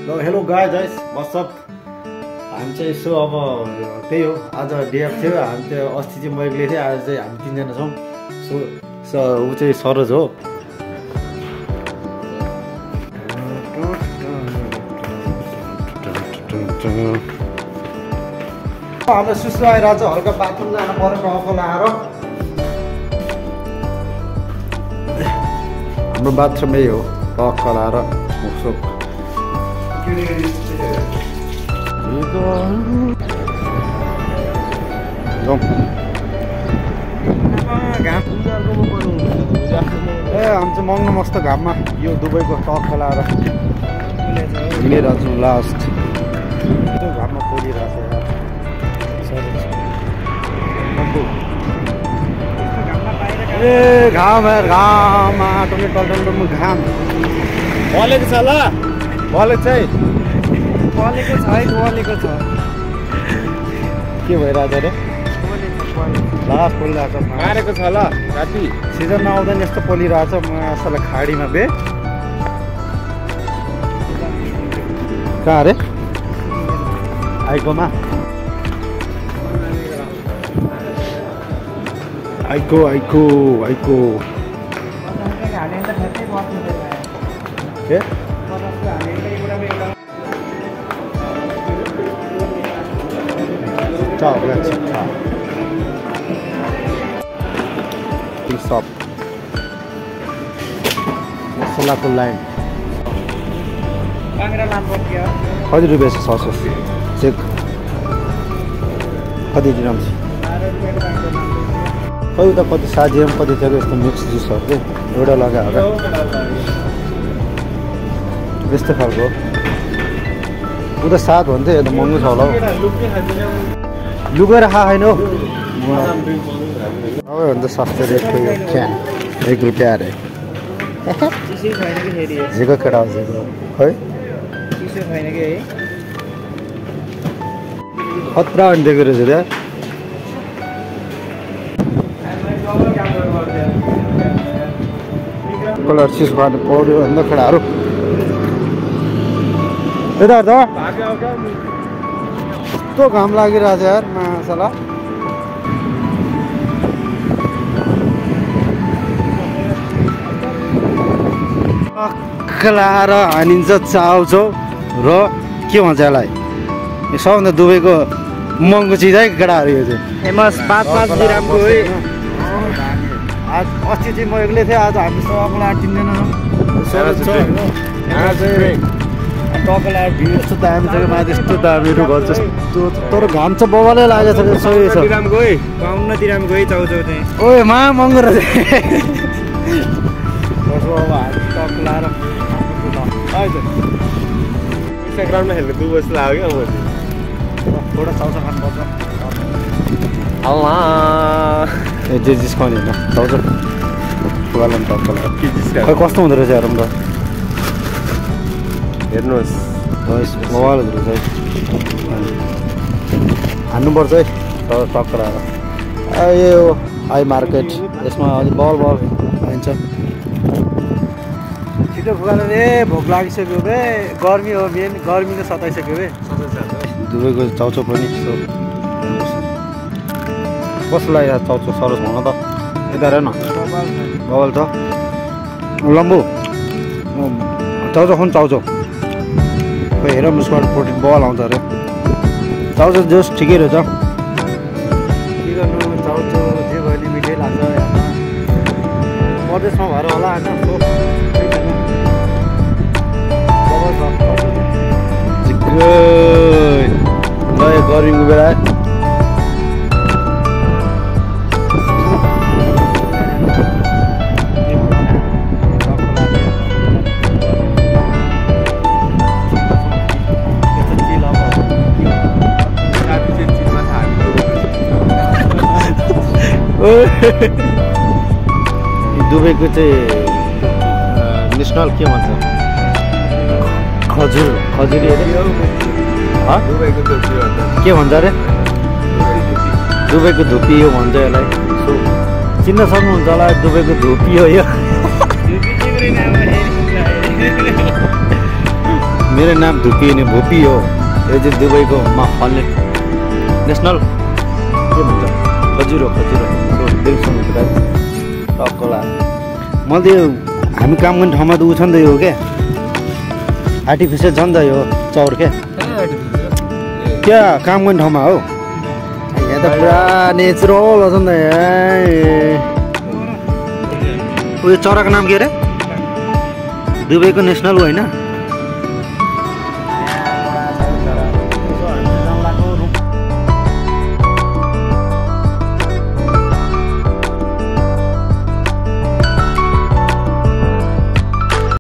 Hello guys what's up. हामी चाहिँ यसो अब त्यही हो, आज डे अफ थियो। हामी चाहिँ अस्ति चाहिँ म एक्लै थिएँ, आज चाहिँ हामी तिनजना छौँ। सो ऊ चाहिँ सरोज हो। हाम्रो सुस्रो आइरहेको छ, हल्का बाथरुम जानु पऱ्यो टक्क लाएर। हाम्रो बाथरुम यही हो, टक्क लाएर हामी चाहिँ मङ्ग मस्त घाममा यो दुबईको टक्क लाएर हिँडिरहेको छु। लास्ट त्यो घाममा पोलिरहेको छ। ए घाम यार, घाम आटोले टल्टलमा घाम बलेको छ ल, बलेको चाहिँ बलेको छ है, बलेको छ। के भइरहेछ अरे? लास्ट पोलिरहेको छ, मारेको छ ल। राति सिजन नआउँदैन यस्तो पोलिरहेछ। म असललाई खाडीमा बे कहाँ अरे आइकोमा आइको आइको आइको के शॉप मसलाको लाइन कति रुपियाँ छ? 600 चेक कति दिराम छ? कति त कति साजिएम कति थियो यस्तो मिक्स जुसहरू के एउटा लगाएर यस्तो खालको। ऊ त 7 भन्थ्यो, यो त महँगो छ होला हौ। लुगेर खा होइन हौ, सबैभन्दा सस्तो रेटको यो क्यान 1 रुपियाँ अरे। झिको केटा हो झिको खै खतरा दिएको रहेछ त्यहाँ। कलर चिज खानु पऱ्यो भन्दा केटाहरू यता त कस्तो घाम लागिरहेछ यार मासला। लाएर हानिन्छ चाउचाउ र के भन्छ यसलाई, यो सबभन्दा दुबईको महँगो चिज है केटाहरू। यो चाहिँ फेमस 5-5 दिरामको है। आज अस्ति चाहिँ म एक्लै थिएँ, आज हामी सबलाई 3 जना टक्कला भ्यू यस्तो दामी छ कि माथि यस्तो दामीहरू घर जस्तो। तर घाम चाहिँ बबालै लागेको छ। सही छ ओए मा महँगो रहेछ। अब हामी टक्क लाएर ग्राउन्डमा खेल्नु दुबई जस्तो लाग्यो क्या। थोडा चाउचाउ खानुपर्छ। ए जे जिस खाने होइन चाउचाउ पुगाला टक्क खै कस्तो हुँदो रहेछ हेरौँ त। हेर्नुहोस् मोबाइल हुँदो रहेछ है, हान्नुपर्छ है टक्क लाएर। यो आई मार्केट यसमा अलिक बल आइन्छ। छिटो फुगाएर रे, भोक लागिसक्यो बे। गर्मी हो मेन, गर्मीले सताइसक्यो बे। दुबईको चाउचाउ पनि कस्तो लाग्यो चाउचाउ? सरोज भन त, यता हेर न बबल छ। लम्बु चाउचाउ खुन चाउचाउ खोइ हेर उसको प्रोटिन बल आउँछ अरे। चाउचाउ जोस् ठिकै रहेछ। के गर्नु, चाउचाउ जे भयो नि मिठै लाग्छ। मधेसमा भएर होला होइन। गर्मीको बेला दुबईको चाहिँ नेसनल के भन्छ? खजुरी अरे के भन्छ अरे? दुबईको धुपी हो भन्छ यसलाई। चिन्न सक्नुहुन्छ होला, दुबईको धुपी हो यो। मेरो नाम धुपी अनि भोपी हो। यो चाहिँ दुबईको हल्ले नेसनल के भन्छ खजुर हो टक्कला। मैले यो हामी काम गर्ने ठाउँमा त उ छ नि त यो क्या आर्टिफिसियल छ नि त यो चौर क्या काम गर्ने ठाउँमा हो। यहाँ त पुरा नेचुरल छ नि त यहाँ। उयो चराको नाम के अरे दुबईको नेसनल हो होइन?